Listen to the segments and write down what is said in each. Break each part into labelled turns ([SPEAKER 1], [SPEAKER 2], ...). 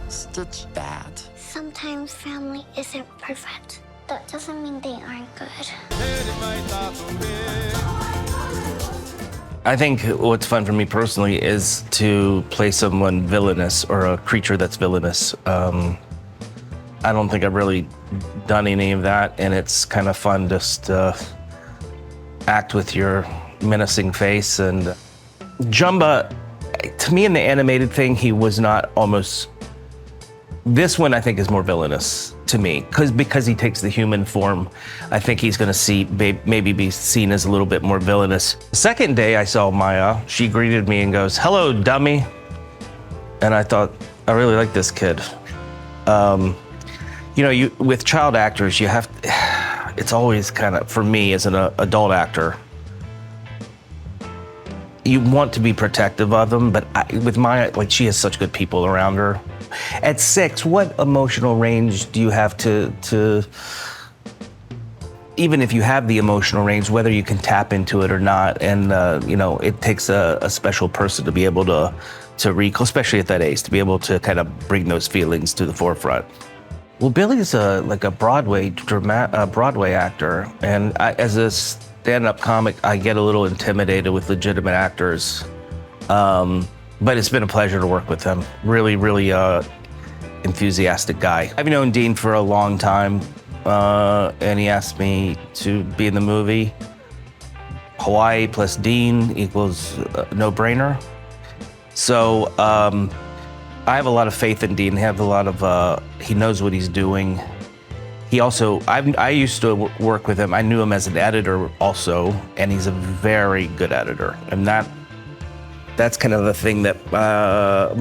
[SPEAKER 1] Stitch dad.
[SPEAKER 2] Sometimes family isn't perfect. That doesn't mean they aren't good.
[SPEAKER 3] I think what's fun for me personally is to play someone villainous or a creature that's villainous. I don't think I've really done any of that, and it's kind of fun just to act with your menacing face. And Jumba, to me in the animated thing, he was not almost. This one I think is more villainous to me because he takes the human form. I think he's going to maybe be seen as a little bit more villainous. The second day I saw Maya, she greeted me and goes, "Hello, dummy." And I thought, I really like this kid. With child actors, you have to, it's always kind of, for me as an adult actor, you want to be protective of them, but with Maya, like, she has such good people around her. At 6, what emotional range do you have to even if you have the emotional range, whether you can tap into it or not? And it takes a special person to be able to recall, especially at that age, to be able to kind of bring those feelings to the forefront. Well, Billy's like a Broadway actor, and as a stand-up comic, I get a little intimidated with legitimate actors. But it's been a pleasure to work with him. Really, really enthusiastic guy. I've known Dean for a long time, and he asked me to be in the movie. Hawaii plus Dean equals a no-brainer. So I have a lot of faith in Dean. I have a lot of, he knows what he's doing. He also, I used to work with him. I knew him as an editor also, and he's a very good editor. And that's kind of the thing that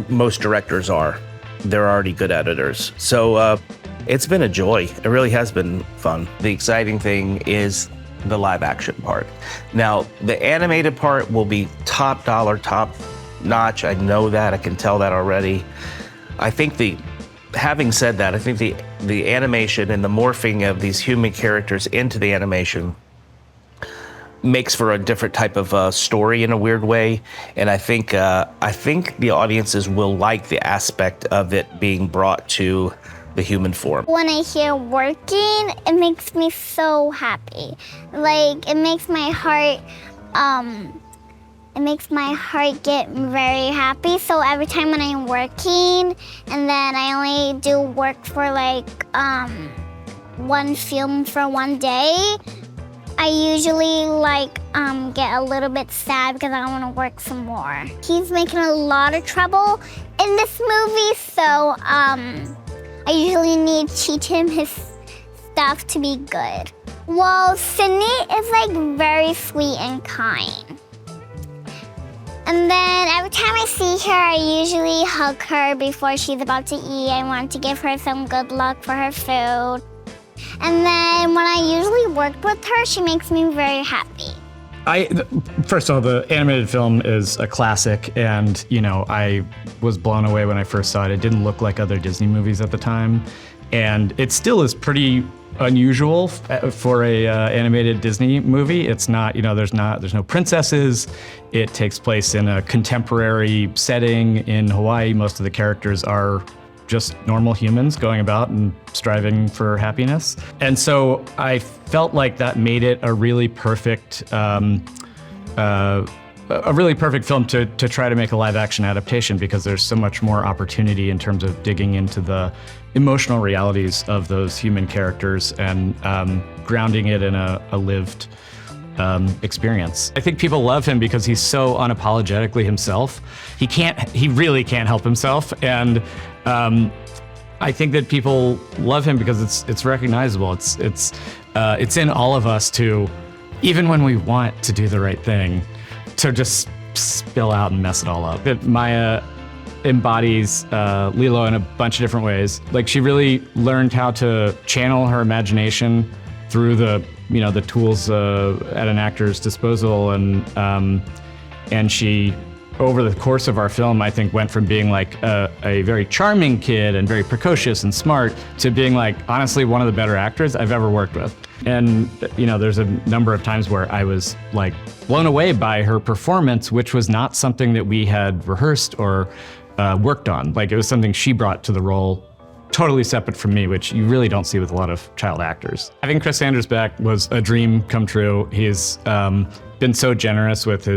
[SPEAKER 3] most directors are. They're already good editors. So it's been a joy. It really has been fun. The exciting thing is the live action part. Now, the animated part will be top dollar, top notch. I know that, I can tell that already. Having said that, I think the animation and the morphing of these human characters into the animation makes for a different type of story in a weird way. And I think the audiences will like the aspect of it being brought to the human form.
[SPEAKER 2] When I hear working, it makes me so happy. Like, it makes my heart get very happy. So every time when I'm working, and then I only do work for like one film for one day, I usually get a little bit sad because I want to work some more. He's making a lot of trouble in this movie, so I usually need to teach him his stuff to be good. Well, Sydney is very sweet and kind. And then every time I see her, I usually hug her before she's about to eat. I want to give her some good luck for her food. And then when I usually work with her, she makes me very happy.
[SPEAKER 4] First of all, the animated film is a classic, and I was blown away when I first saw it. It didn't look like other Disney movies at the time, and it still is pretty unusual for a animated Disney movie. It's not, there's no princesses. It takes place in a contemporary setting in Hawaii. Most of the characters are just normal humans going about and striving for happiness. And so I felt like that made it a really perfect film to try to make a live action adaptation, because there's so much more opportunity in terms of digging into the emotional realities of those human characters and grounding it in a lived experience. I think people love him because he's so unapologetically himself. He really can't help himself. And I think that people love him because it's recognizable. It's in all of us to, even when we want to do the right thing, to just spill out and mess it all up. That Maya embodies Lilo in a bunch of different ways. Like, she really learned how to channel her imagination through the tools at an actor's disposal, and she, over the course of our film, I think went from being like a very charming kid and very precocious and smart to being like, honestly, one of the better actors I've ever worked with. And, there's a number of times where I was like blown away by her performance, which was not something that we had rehearsed or worked on. Like, it was something she brought to the role totally separate from me, which you really don't see with a lot of child actors. Having Chris Sanders back was a dream come true. He's been so generous with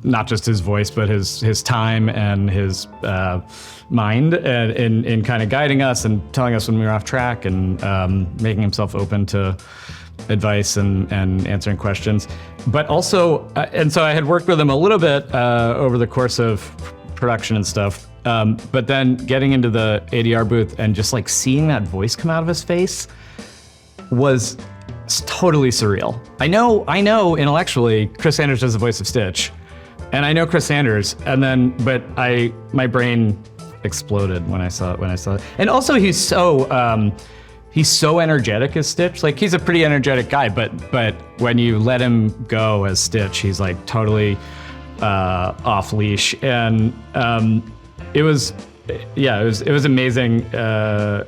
[SPEAKER 4] not just his voice, but his time and his mind in kind of guiding us and telling us when we were off track, and making himself open to advice and answering questions. But also, and so I had worked with him a little bit over the course of production and stuff. But then getting into the ADR booth and just like seeing that voice come out of his face was totally surreal. I know intellectually Chris Sanders does the voice of Stitch, and I know Chris Sanders, but my brain exploded when I saw it. And also he's so energetic as Stitch. Like, he's a pretty energetic guy, but when you let him go as Stitch, he's like totally off leash, and it was amazing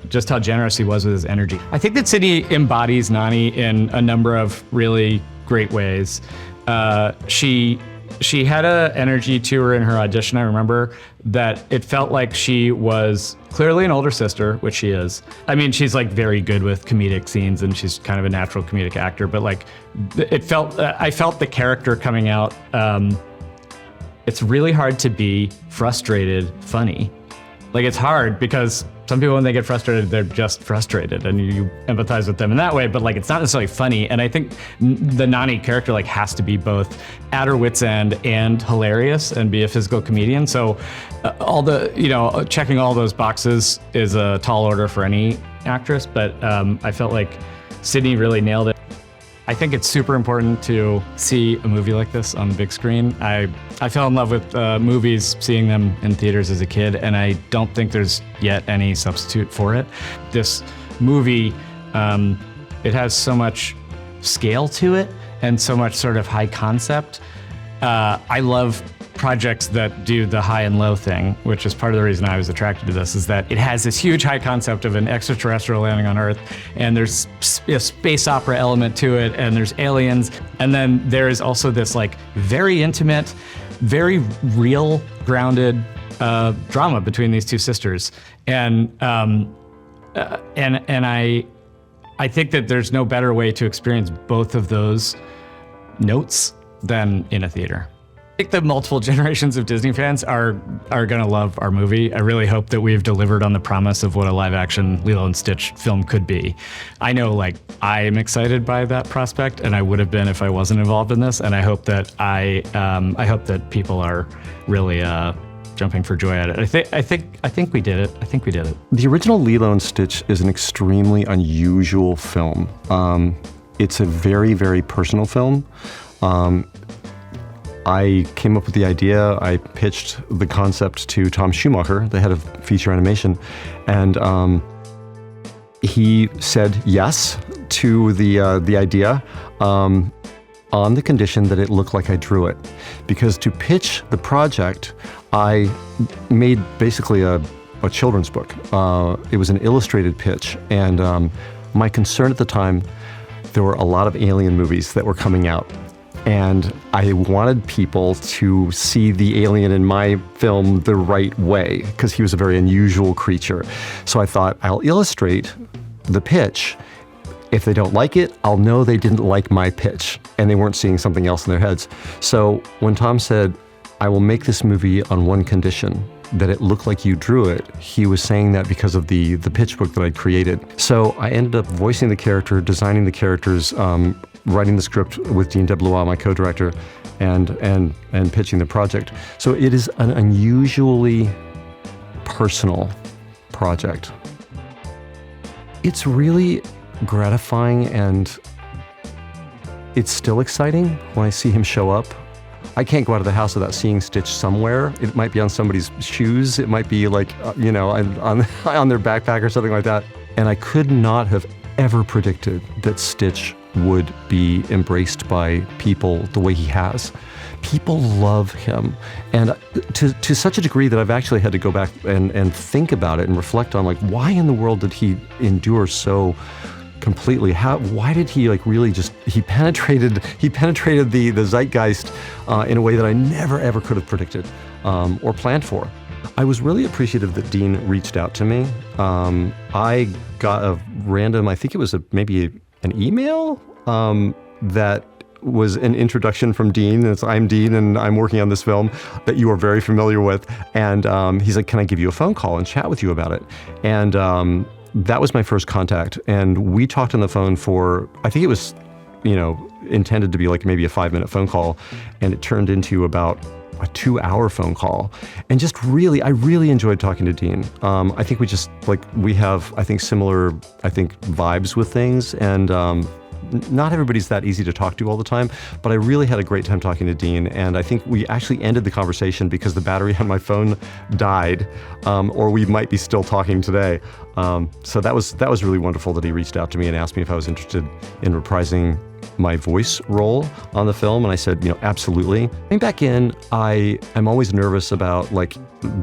[SPEAKER 4] just how generous he was with his energy. I think that Sydney embodies Nani in a number of really great ways. She had an energy to her in her audition, I remember, that it felt like she was clearly an older sister, which she is. I mean, she's like very good with comedic scenes, and she's kind of a natural comedic actor, but like I felt the character coming out. It's really hard to be frustrated funny. Like, it's hard because some people, when they get frustrated, they're just frustrated, and you empathize with them in that way, but like, it's not necessarily funny. And I think the Nani character like has to be both at her wit's end and hilarious and be a physical comedian. So checking all those boxes is a tall order for any actress, but I felt like Sydney really nailed it. I think it's super important to see a movie like this on the big screen. I fell in love with movies, seeing them in theaters as a kid, and I don't think there's yet any substitute for it. This movie, it has so much scale to it and so much sort of high concept. I love projects that do the high and low thing, which is part of the reason I was attracted to this, is that it has this huge high concept of an extraterrestrial landing on Earth, and there's a space opera element to it, and there's aliens, and then there is also this like very intimate, very real, grounded drama between these two sisters, and I think that there's no better way to experience both of those notes than in a theater. I think the multiple generations of Disney fans are going to love our movie. I really hope that we've delivered on the promise of what a live-action Lilo and Stitch film could be. I know, like, I am excited by that prospect, and I would have been if I wasn't involved in this. And I hope that I hope that people are really jumping for joy at it. I think we did it. I think we did it.
[SPEAKER 1] The original Lilo and Stitch is an extremely unusual film. It's a very, very personal film. I came up with the idea, I pitched the concept to Tom Schumacher, the head of feature animation, and he said yes to the idea on the condition that it looked like I drew it. Because to pitch the project, I made basically a children's book. It was an illustrated pitch, and my concern at the time, there were a lot of alien movies that were coming out. And I wanted people to see the alien in my film the right way, because he was a very unusual creature. So I thought, I'll illustrate the pitch. If they don't like it, I'll know they didn't like my pitch, and they weren't seeing something else in their heads. So when Tom said, I will make this movie on one condition, that it looked like you drew it, he was saying that because of the pitch book that I'd created. So I ended up voicing the character, designing the characters, writing the script with Dean DeBlois, my co-director, and pitching the project. So it is an unusually personal project. It's really gratifying, and it's still exciting when I see him show up. I can't go out of the house without seeing Stitch somewhere. It might be on somebody's shoes. It might be like, on their backpack or something like that. And I could not have ever predicted that Stitch would be embraced by people the way he has. People love him, and to such a degree that I've actually had to go back and think about it and reflect on, like, why in the world did he endure so completely? Why did he really just, he penetrated the zeitgeist in a way that I never ever could have predicted or planned for. I was really appreciative that Dean reached out to me. I got a random, I think it was maybe an email that was an introduction from Dean. It's, I'm Dean and I'm working on this film that you are very familiar with. And he's like, can I give you a phone call and chat with you about it? And that was my first contact. And we talked on the phone for, I think it was, intended to be like maybe a 5-minute phone call. And it turned into about a 2-hour phone call. And just really, I really enjoyed talking to Dean. I think we have, I think, similar, vibes with things. And not everybody's that easy to talk to all the time, but I really had a great time talking to Dean. And I think we actually ended the conversation because the battery on my phone died, or we might be still talking today. So that was really wonderful that he reached out to me and asked me if I was interested in reprising my voice role on the film, and I said, absolutely. Coming back in, I'm always nervous about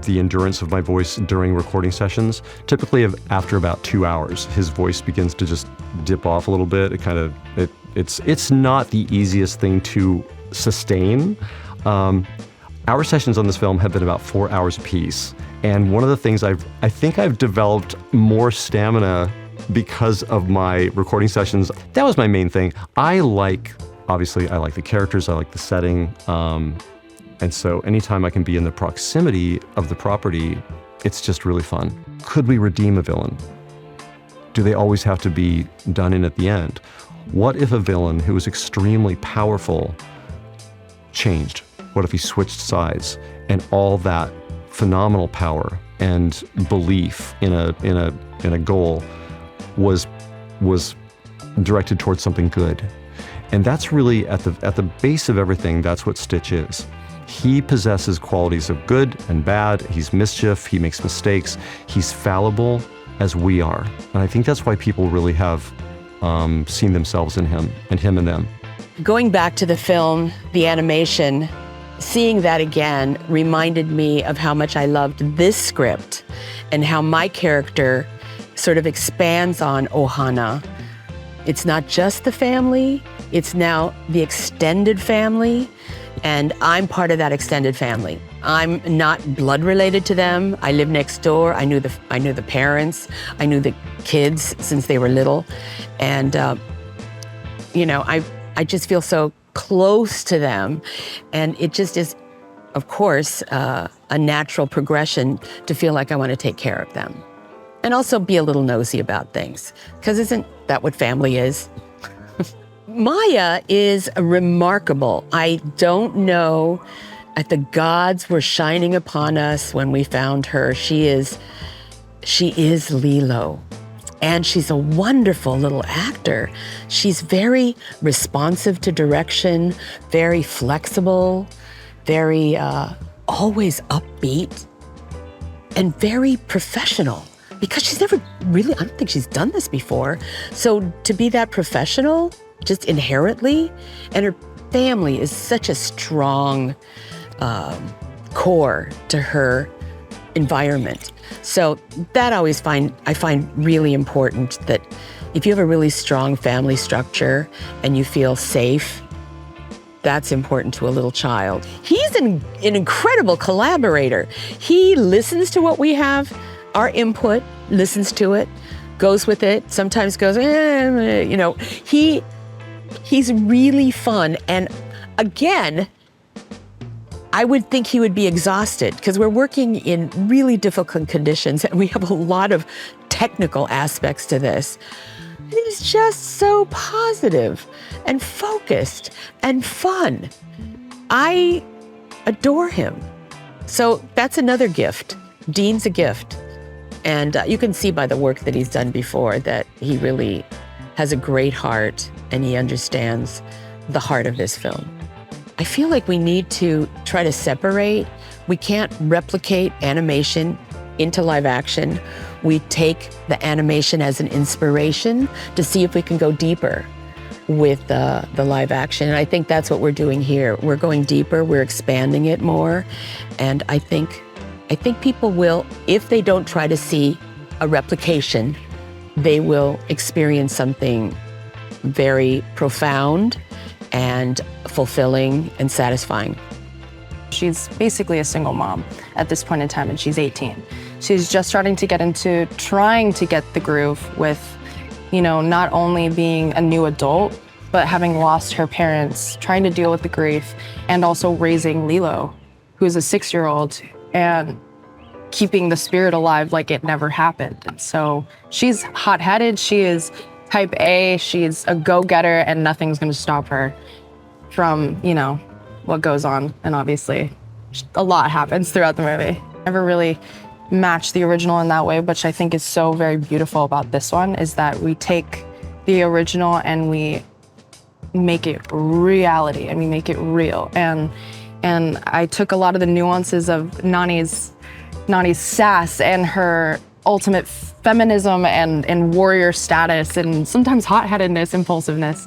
[SPEAKER 1] the endurance of my voice during recording sessions. Typically, after about 2 hours, his voice begins to just dip off a little bit. It's not the easiest thing to sustain. Our sessions on this film have been about 4 hours apiece, and one of the things I think I've developed more stamina because of my recording sessions. That was my main thing. Obviously, I like the characters, I like the setting, and so anytime I can be in the proximity of the property, it's just really fun. Could we redeem a villain? Do they always have to be done in at the end? What if a villain who was extremely powerful changed? What if he switched sides and all that phenomenal power and belief in a goal was directed towards something good? And that's really at the base of everything. That's what Stitch is. He possesses qualities of good and bad. He's mischief. He makes mistakes. He's fallible as we are. And I think that's why people really have seen themselves in him and him in them.
[SPEAKER 5] Going back to the film, the animation, seeing that again reminded me of how much I loved this script and how my character sort of expands on Ohana. It's not just the family, it's now the extended family, and I'm part of that extended family. I'm not blood related to them. I live next door. I knew the parents. I knew the kids since they were little. And, I just feel so close to them. And it just is, of course, a natural progression to feel like I want to take care of them. And also be a little nosy about things, because isn't that what family is? Maya is remarkable. I don't know if the gods were shining upon us when we found her. She is Lilo, and she's a wonderful little actor. She's very responsive to direction, very flexible, very always upbeat, and very professional. Because she's never really, I don't think she's done this before. So to be that professional, just inherently, and her family is such a strong core to her environment. So that I find really important, that if you have a really strong family structure and you feel safe, that's important to a little child. He's an incredible collaborator. He listens to what we have, our input, listens to it, goes with it, sometimes goes, he's really fun. And again, I would think he would be exhausted because we're working in really difficult conditions and we have a lot of technical aspects to this. He's just so positive and focused and fun. I adore him. So that's another gift. Dean's a gift. And you can see by the work that he's done before that he really has a great heart and he understands the heart of this film. I feel like we need to try to separate. We can't replicate animation into live action. We take the animation as an inspiration to see if we can go deeper. with the live action. And I think that's what we're doing here. We're going deeper, we're expanding it more. And I think people will, if they don't try to see a replication, they will experience something very profound and fulfilling and satisfying.
[SPEAKER 6] She's basically a single mom at this point in time, and she's 18. She's just starting to get into trying to get the groove with, not only being a new adult, but having lost her parents, trying to deal with the grief, and also raising Lilo, who's a 6-year-old, and keeping the spirit alive like it never happened. And so she's hot-headed, she is type A, she's a go-getter, and nothing's gonna stop her from, what goes on. And obviously, a lot happens throughout the movie. Never really matched the original in that way, which I think is so very beautiful about this one, is that we take the original and we make it reality and we make it real. And I took a lot of the nuances of Nani's sass and her ultimate feminism and warrior status and sometimes hot-headedness, impulsiveness,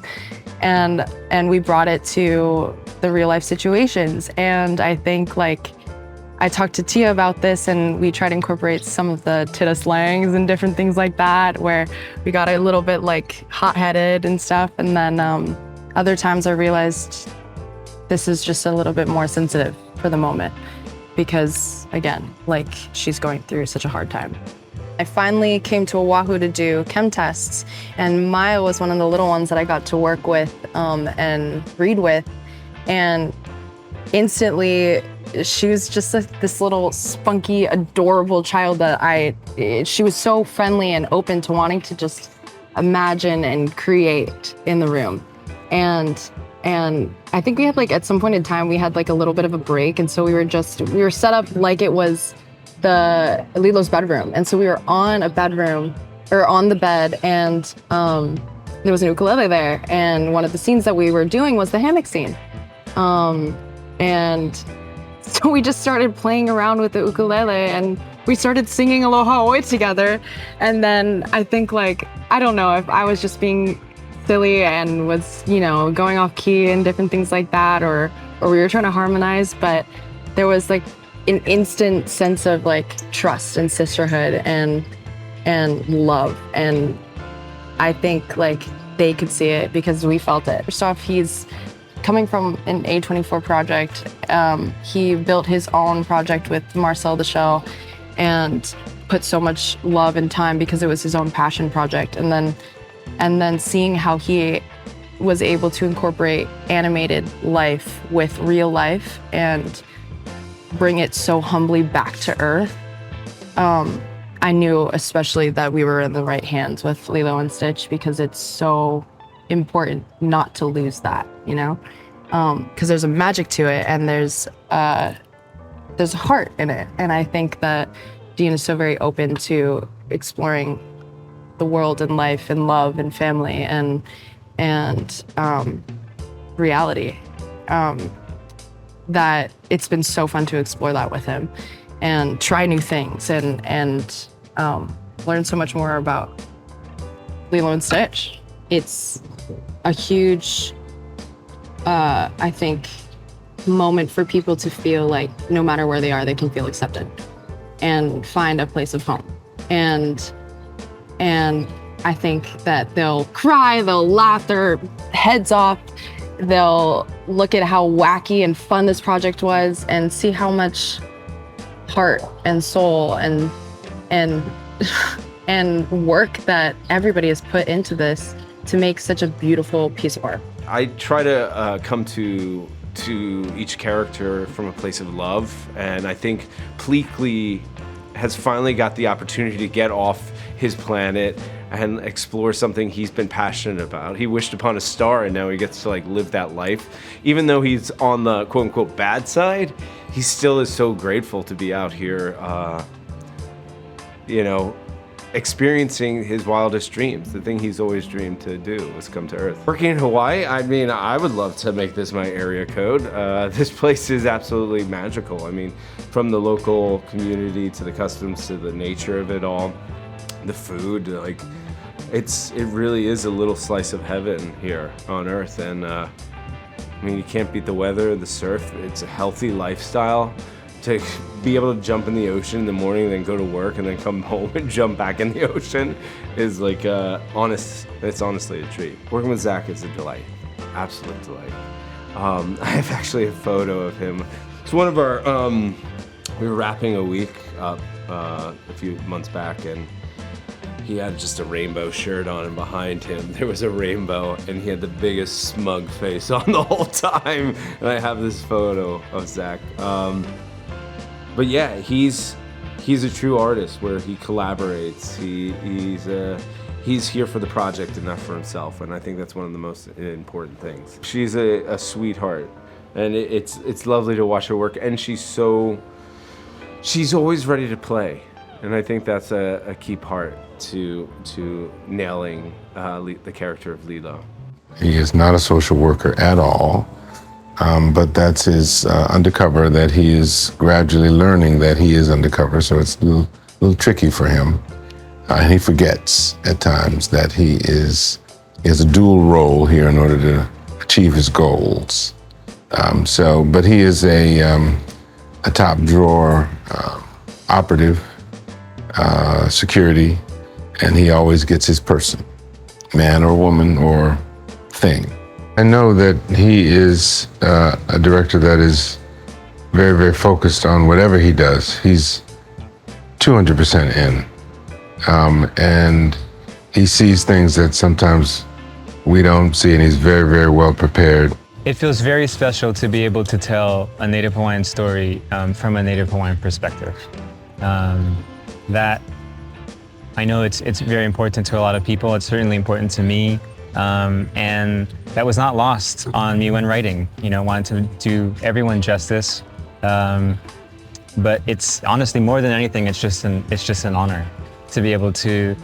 [SPEAKER 6] and we brought it to the real life situations. And I think I talked to Tia about this, and we tried to incorporate some of the Tita slangs and different things like that, where we got a little bit hot-headed and stuff. And then other times I realized this is just a little bit more sensitive for the moment because, again, she's going through such a hard time. I finally came to Oahu to do chem tests, and Maya was one of the little ones that I got to work with and read with. And instantly, she was just this little spunky, adorable child that she was so friendly and open to wanting to just imagine and create in the room. And I think we had at some point in time, we had a little bit of a break. And so we were set up like it was the Lilo's bedroom. And so we were on the bed, and there was an ukulele there. And one of the scenes that we were doing was the hammock scene. And so we just started playing around with the ukulele, and we started singing Aloha Oi together. And then I think I don't know if I was just being silly and was, going off key and different things like that, or we were trying to harmonize, but there was an instant sense of trust and sisterhood and love. And I think they could see it because we felt it. First off, he's coming from an A24 project. He built his own project with Marcel Deschelles and put so much love and time because it was his own passion project. And then seeing how he was able to incorporate animated life with real life and bring it so humbly back to earth. I knew especially that we were in the right hands with Lilo and Stitch, because it's so important not to lose that, because there's a magic to it, and there's a heart in it. And I think that Dean is so very open to exploring the world and life and love and family and reality, that it's been so fun to explore that with him and try new things and learn so much more about Lilo and Stitch. It's a huge, I think, moment for people to feel no matter where they are, they can feel accepted and find a place of home. And I think that they'll cry, they'll laugh their heads off, they'll look at how wacky and fun this project was and see how much heart and soul and work that everybody has put into this to make such a beautiful piece of art.
[SPEAKER 7] I try to come to each character from a place of love, and I think Pleakley has finally got the opportunity to get off his planet and explore something he's been passionate about. He wished upon a star, and now he gets to live that life. Even though he's on the quote-unquote bad side, he still is so grateful to be out here, experiencing his wildest dreams. The thing he's always dreamed to do was come to Earth. Working in Hawaii, I would love to make this my area code. This place is absolutely magical. From the local community to the customs to the nature of it all, the food, it really is a little slice of heaven here on Earth, and I mean, you can't beat the weather, the surf. It's a healthy lifestyle. To be able to jump in the ocean in the morning, then go to work, and then come home and jump back in the ocean is like it's honestly a treat. Working with Zach is a delight, absolute delight. I have actually a photo of him. It's one of our, we were wrapping a week up a few months back, and he had just a rainbow shirt on, and behind him there was a rainbow, and he had the biggest smug face on the whole time. And I have this photo of Zach. But yeah, he's a true artist where he collaborates. He's here for the project and not for himself, and I think that's one of the most important things. She's a sweetheart, and it's lovely to watch her work, and she's always ready to play, and I think that's a key part to nailing the character of Lilo.
[SPEAKER 8] He is not a social worker at all. But that's his undercover that he is gradually learning that he is undercover, so it's a little tricky for him. And he forgets at times that he has a dual role here in order to achieve his goals. But he is a top drawer operative, security, and he always gets his person, man or woman or thing. I know that he is a director that is very, very focused on whatever he does. He's 200% in. And he sees things that sometimes we don't see, and he's very, very well prepared.
[SPEAKER 9] It feels very special to be able to tell a Native Hawaiian story from a Native Hawaiian perspective. That I know it's very important to a lot of people. It's certainly important to me. And that was not lost on me when writing. Wanted to do everyone justice. But it's honestly more than anything, it's just an honor to be able to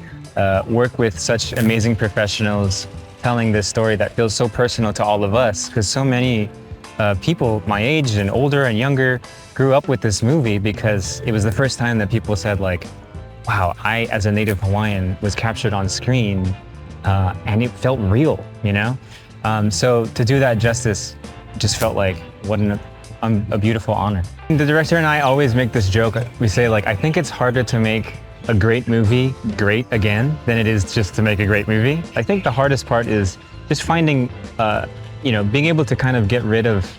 [SPEAKER 9] work with such amazing professionals telling this story that feels so personal to all of us, because so many people my age and older and younger grew up with this movie because it was the first time that people said, like, wow, I as a Native Hawaiian was captured on screen. And it felt real, So to do that justice just felt like what a beautiful honor. The director and I always make this joke. We say, like, I think it's harder to make a great movie great again than it is just to make a great movie. I think the hardest part is just finding, being able to kind of get rid of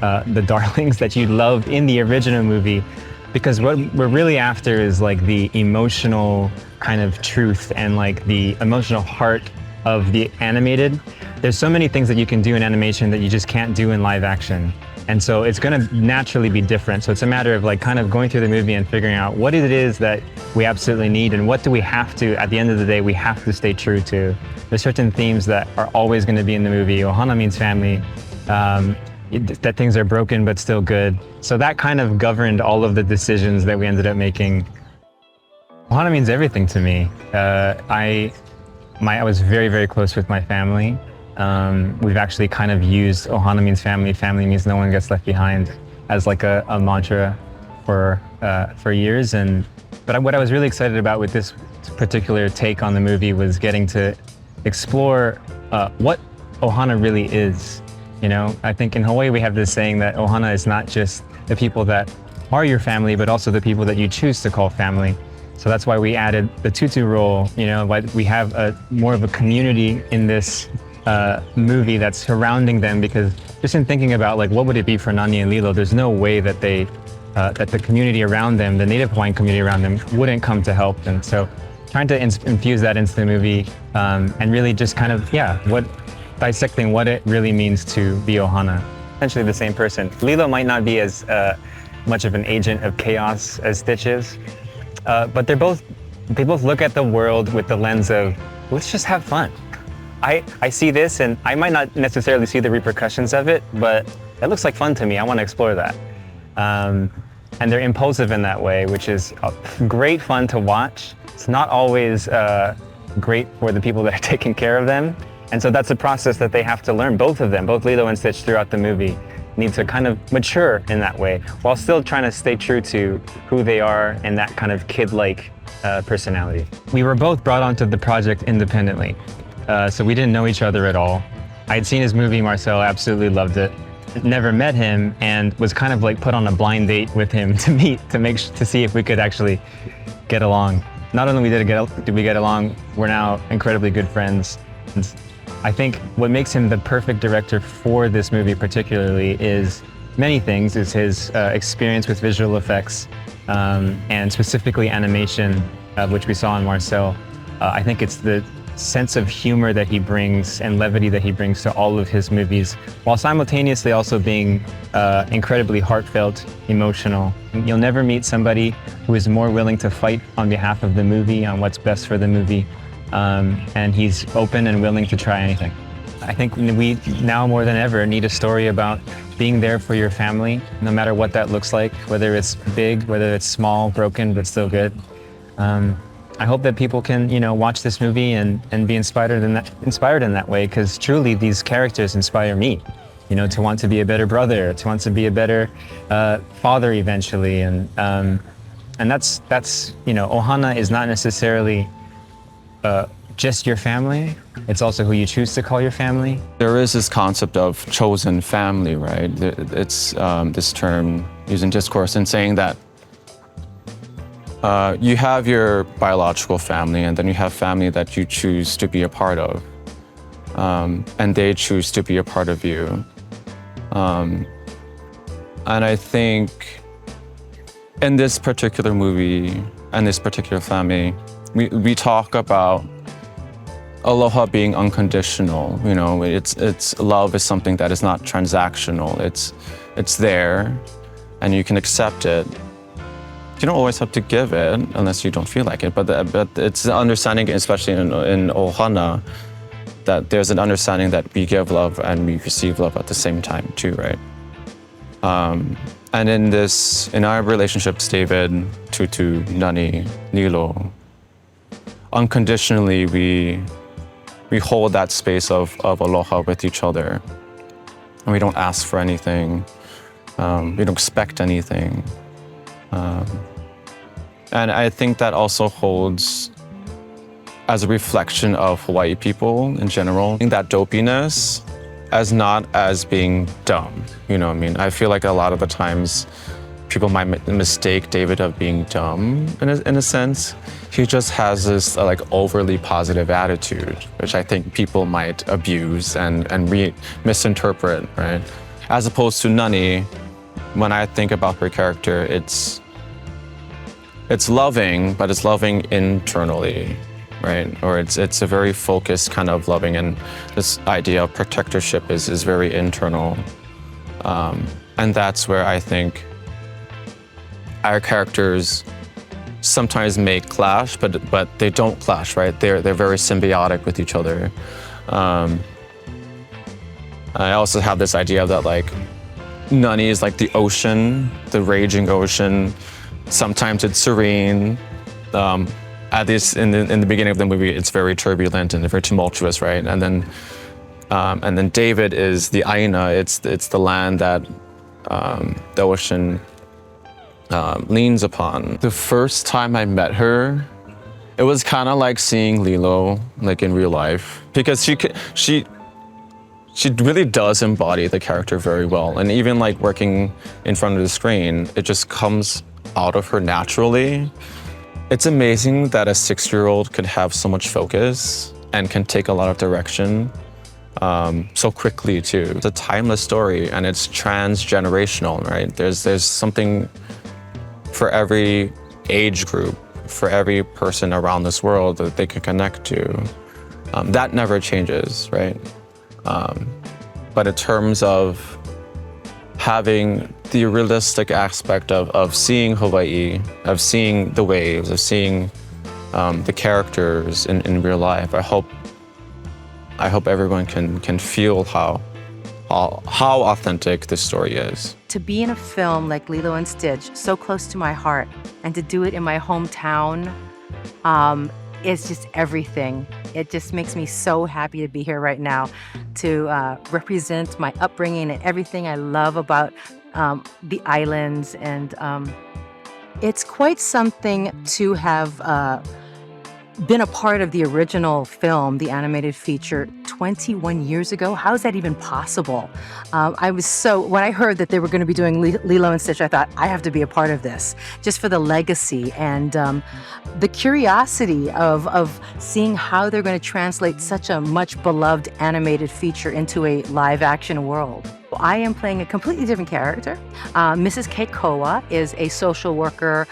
[SPEAKER 9] the darlings that you loved in the original movie, because what we're really after is like the emotional kind of truth and like the emotional heart of the animated. There's so many things that you can do in animation that you just can't do in live action. And so it's gonna naturally be different. So it's a matter of like kind of going through the movie and figuring out what it is that we absolutely need and what do we have to, at the end of the day, we have to stay true to. There's certain themes that are always gonna be in the movie. Ohana means family, that things are broken but still good. So that kind of governed all of the decisions that we ended up making. Ohana means everything to me. I was very, very close with my family. We've actually kind of used Ohana means family, family means no one gets left behind as like a mantra for years. But what I was really excited about with this particular take on the movie was getting to explore what Ohana really is. I think in Hawaii we have this saying that Ohana is not just the people that are your family, but also the people that you choose to call family. So that's why we added the tutu role, why we have more of a community in this movie that's surrounding them, because just in thinking about like what would it be for Nani and Lilo, there's no way that that the community around them, the Native Hawaiian community around them, wouldn't come to help them. So trying to infuse that into the movie and really just kind of, dissecting what it really means to be Ohana. Essentially the same person. Lilo might not be as much of an agent of chaos as Stitch is, but they both look at the world with the lens of, let's just have fun. I see this and I might not necessarily see the repercussions of it, but it looks like fun to me. I want to explore that. And they're impulsive in that way, which is great fun to watch. It's not always great for the people that are taking care of them. And so that's a process that they have to learn, both of them, both Lilo and Stitch throughout the movie. need to kind of mature in that way while still trying to stay true to who they are and that kind of kid-like personality. We were both brought onto the project independently, so we didn't know each other at all. I'd seen his movie, Marcel, absolutely loved it. Never met him and was kind of like put on a blind date with him to see if we could actually get along. Not only did we get along, we're now incredibly good friends. And I think what makes him the perfect director for this movie particularly is many things. Is his experience with visual effects and specifically animation, which we saw in Marcel. I think it's the sense of humor that he brings and levity that he brings to all of his movies, while simultaneously also being incredibly heartfelt, emotional. You'll never meet somebody who is more willing to fight on behalf of the movie, on what's best for the movie, and he's open and willing to try anything. I think we now more than ever need a story about being there for your family, no matter what that looks like, whether it's big, whether it's small, broken, but still good. I hope that people can, watch this movie and be inspired in that way, because truly these characters inspire me, to want to be a better brother, to want to be a better father eventually, and that's Ohana is not necessarily just your family. It's also who you choose to call your family.
[SPEAKER 10] There is this concept of chosen family, right? It's this term used in discourse and saying that you have your biological family, and then you have family that you choose to be a part of, and they choose to be a part of you. And I think in this particular movie and this particular family, we talk about aloha being unconditional. It's love is something that is not transactional. It's there, and you can accept it. You don't always have to give it unless you don't feel like it, but it's the understanding, especially in Ohana, that there's an understanding that we give love and we receive love at the same time too, right? And in our relationships, David, Tutu, Nani, Lilo, unconditionally we hold that space of aloha with each other, and we don't ask for anything, we don't expect anything. And I think that also holds as a reflection of Hawaii people in general, that dopiness as not as being dumb. I feel like a lot of the times people might mistake David of being dumb in a sense. He just has this overly positive attitude, which I think people might abuse and misinterpret, right? As opposed to Nani, when I think about her character, it's loving, but it's loving internally, right? Or it's a very focused kind of loving, and this idea of protectorship is very internal. And that's where I think our characters sometimes may clash, but they don't clash, right? They're very symbiotic with each other. I also have this idea that Nani is like the ocean, the raging ocean. Sometimes it's serene. At least in the beginning of the movie, it's very turbulent and very tumultuous, right? And then David is the aina. It's the land that the ocean leans upon. The first time I met her, it was kind of like seeing Lilo in real life, because she really does embody the character very well. And even working in front of the screen, it just comes out of her naturally. It's amazing that a 6-year-old could have so much focus and can take a lot of direction so quickly too. It's a timeless story, and it's transgenerational, right? There's something for every age group, for every person around this world that they could connect to. That never changes, right? But in terms of having the realistic aspect of seeing Hawaii, of seeing the waves, of seeing the characters in real life, I hope everyone can feel how authentic this story is.
[SPEAKER 11] To be in a film like Lilo and Stitch, so close to my heart, and to do it in my hometown, is just everything. It just makes me so happy to be here right now to represent my upbringing and everything I love about the islands. And it's quite something to have been a part of the original film, the animated feature, 21 years ago. How is that even possible? When I heard that they were going to be doing Lilo and Stitch, I thought, I have to be a part of this, just for the legacy and the curiosity of seeing how they're going to translate such a much beloved animated feature into a live action world. I am playing a completely different character. Mrs. Keikoa is a social worker,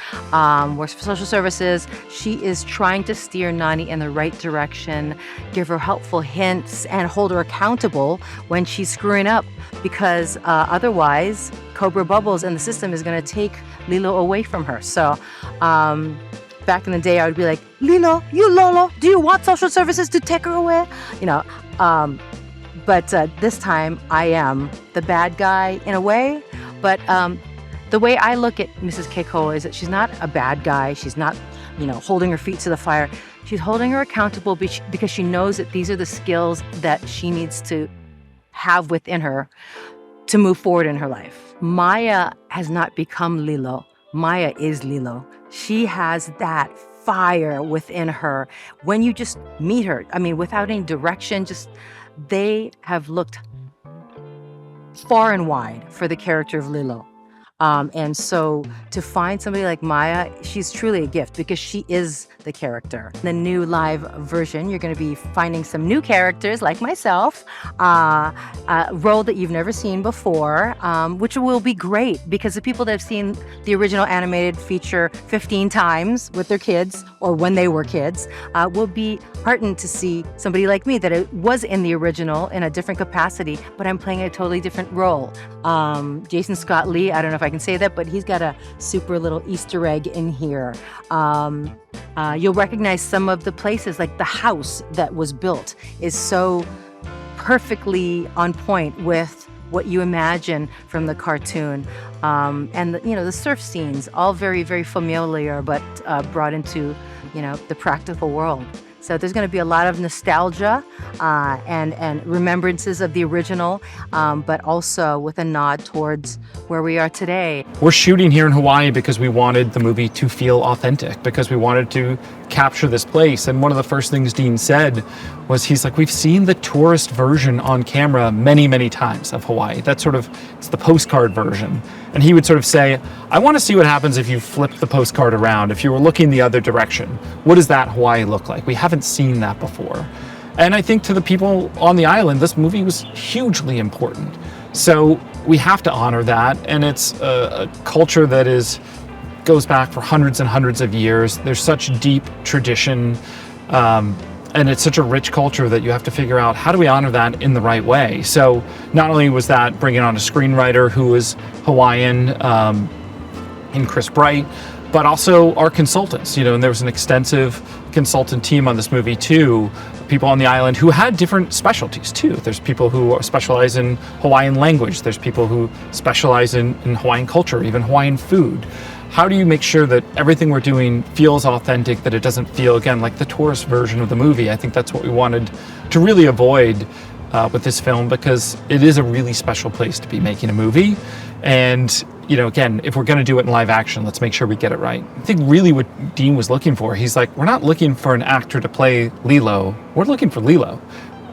[SPEAKER 11] works for social services. She is trying to steer Nani in the right direction, give her helpful hints, and hold her accountable when she's screwing up, because otherwise Cobra Bubbles and the system is going to take Lilo away from her. So back in the day, I would be like, Lilo, you Lolo, do you want social services to take her away? But this time, I am the bad guy in a way. But the way I look at Mrs. Keikoa is that she's not a bad guy. She's not, holding her feet to the fire. She's holding her accountable because she knows that these are the skills that she needs to have within her to move forward in her life. Maya has not become Lilo. Maya is Lilo. She has that fire within her. When you just meet her, without any direction, they have looked far and wide for the character of Lilo. And so to find somebody like Maya, she's truly a gift because she is the character. In the new live version, you're going to be finding some new characters like myself, a role that you've never seen before, which will be great because the people that have seen the original animated feature 15 times with their kids or when they were kids will be heartened to see somebody like me that was in the original in a different capacity, but I'm playing a totally different role. Jason Scott Lee, I don't know if I can say that, but he's got a super little Easter egg in here. You'll recognize some of the places, like the house that was built is so perfectly on point with what you imagine from the cartoon. And the surf scenes, all very, very familiar, but brought into, the practical world. So there's going to be a lot of nostalgia and remembrances of the original, but also with a nod towards where we are today.
[SPEAKER 12] We're shooting here in Hawaii because we wanted the movie to feel authentic, because we wanted to capture this place. And one of the first things Dean said was, he's like, we've seen the tourist version on camera many, many times of Hawaii. It's the postcard version. And he would sort of say, I want to see what happens if you flip the postcard around, if you were looking the other direction. What does that Hawaii look like? We haven't seen that before. And I think to the people on the island, this movie was hugely important. So we have to honor that. And it's a culture that goes back for hundreds and hundreds of years. There's such deep tradition. And it's such a rich culture that you have to figure out, how do we honor that in the right way? So not only was that bringing on a screenwriter who was Hawaiian in Chris Bright, but also our consultants, and there was an extensive consultant team on this movie too, people on the island who had different specialties too. There's people who specialize in Hawaiian language. There's people who specialize in Hawaiian culture, even Hawaiian food. How do you make sure that everything we're doing feels authentic, that it doesn't feel, again, like the tourist version of the movie? I think that's what we wanted to really avoid with this film, because it is a really special place to be making a movie. And, again, if we're going to do it in live action, let's make sure we get it right. I think really what Dean was looking for, he's like, we're not looking for an actor to play Lilo. We're looking for Lilo.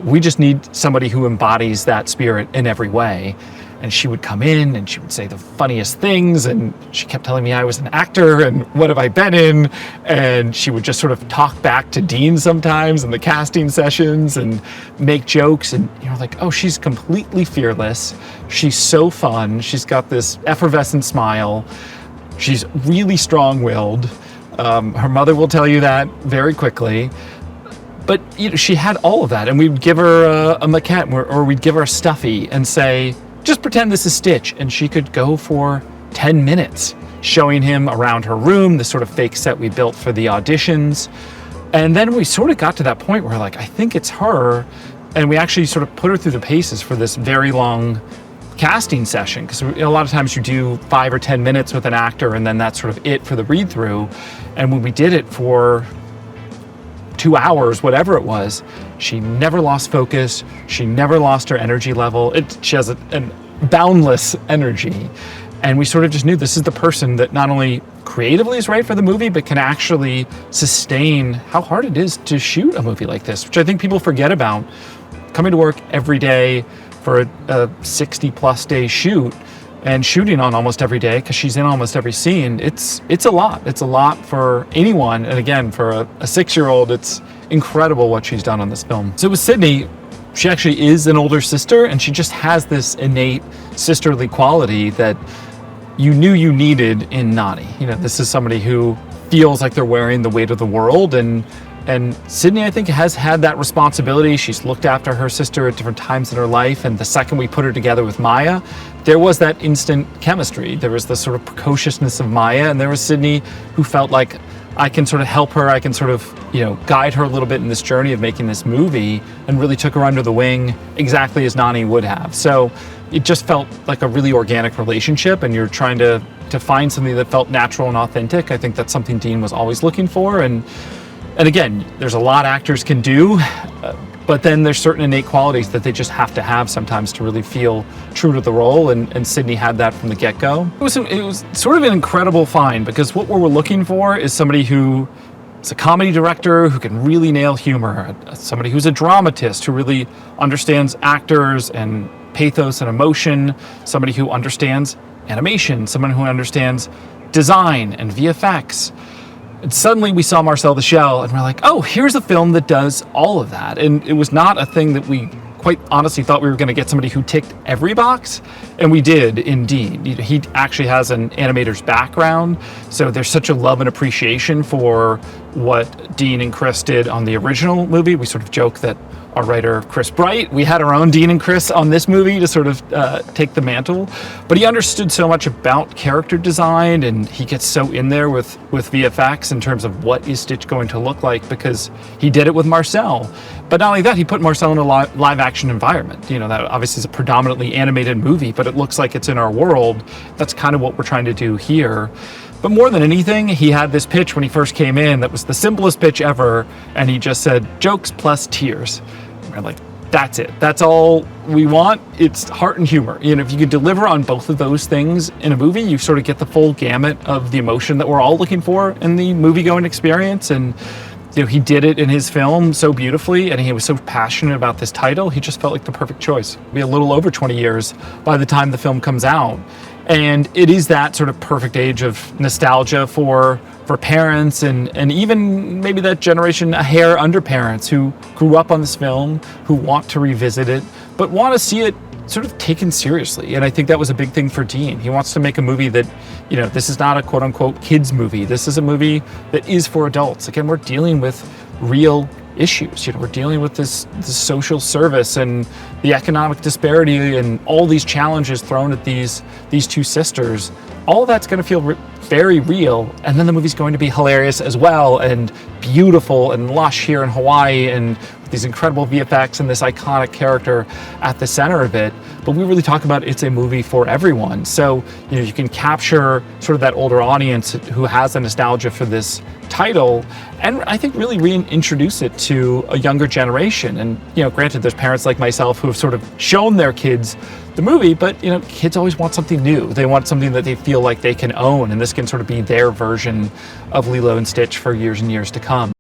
[SPEAKER 12] We just need somebody who embodies that spirit in every way. And she would come in and she would say the funniest things, and she kept telling me I was an actor and what have I been in, and she would just sort of talk back to Dean sometimes in the casting sessions and make jokes, and you're like, oh, she's completely fearless. She's so fun. She's got this effervescent smile. She's really strong-willed. Her mother will tell you that very quickly. But she had all of that, and we'd give her a maquette or we'd give her a stuffy and say, just pretend this is Stitch, and she could go for 10 minutes showing him around her room, the sort of fake set we built for the auditions. And then we sort of got to that point where I think it's her, and we actually sort of put her through the paces for this very long casting session, because a lot of times you do 5 or 10 minutes with an actor and then that's sort of it for the read through. And when we did it for 2 hours, whatever it was, she never lost focus. She never lost her energy level. She has a boundless energy. And we sort of just knew this is the person that not only creatively is right for the movie, but can actually sustain how hard it is to shoot a movie like this, which I think people forget about. Coming to work every day for a 60-plus day shoot and shooting on almost every day, because she's in almost every scene, it's a lot. It's a lot for anyone. And again, for a 6-year-old, it's incredible what she's done on this film. So with Sydney, she actually is an older sister, and she just has this innate sisterly quality that you knew you needed in Nani. You know, this is somebody who feels like they're wearing the weight of the world, and Sydney, I think, has had that responsibility. She's looked after her sister at different times in her life, and the second we put her together with Maya, there was that instant chemistry. There was the sort of precociousness of Maya, and there was Sydney, who felt like, I can sort of help her, I can sort of, guide her a little bit in this journey of making this movie, and really took her under the wing exactly as Nani would have. So it just felt like a really organic relationship, and you're trying to find something that felt natural and authentic. I think that's something Dean was always looking for. And again, there's a lot actors can do, but then there's certain innate qualities that they just have to have sometimes to really feel true to the role, and Sydney had that from the get-go. It was sort of an incredible find, because what we're looking for is somebody who is a comedy director who can really nail humor, somebody who's a dramatist who really understands actors and pathos and emotion, somebody who understands animation, someone who understands design and VFX. And suddenly we saw Marcel the Shell, and we're like, oh, here's a film that does all of that. And it was not a thing that we quite honestly thought we were going to get somebody who ticked every box, and we did indeed. He actually has an animator's background, so there's such a love and appreciation for what Dean and Chris did on the original movie. We sort of joke that our writer, Chris Bright, we had our own Dean and Chris on this movie to sort of take the mantle. But he understood so much about character design, and he gets so in there with VFX in terms of what is Stitch going to look like, because he did it with Marcel. But not only that, he put Marcel in a live action environment. That obviously is a predominantly animated movie, but it looks like it's in our world. That's kind of what we're trying to do here. But more than anything, he had this pitch when he first came in that was the simplest pitch ever, and he just said, jokes plus tears. And we're like, that's it. That's all we want. It's heart and humor. If you could deliver on both of those things in a movie, you sort of get the full gamut of the emotion that we're all looking for in the movie-going experience. And he did it in his film so beautifully, and he was so passionate about this title. He just felt like the perfect choice. It'll be a little over 20 years by the time the film comes out. And it is that sort of perfect age of nostalgia for parents, and even maybe that generation a hair under parents who grew up on this film, who want to revisit it, but want to see it sort of taken seriously. And I think that was a big thing for Dean. He wants to make a movie that, this is not a quote unquote kids movie. This is a movie that is for adults. Again, we're dealing with real issues. We're dealing with this social service and the economic disparity and all these challenges thrown at these two sisters. All of that's going to feel very real, and then the movie's going to be hilarious as well, and beautiful and lush here in Hawaii, and these incredible VFX and this iconic character at the center of it. But we really talk about it's a movie for everyone. So you can capture sort of that older audience who has a nostalgia for this title, and I think really reintroduce it to a younger generation. And granted, there's parents like myself who have sort of shown their kids the movie, but kids always want something new. They want something that they feel like they can own, and this can sort of be their version of Lilo and Stitch for years and years to come.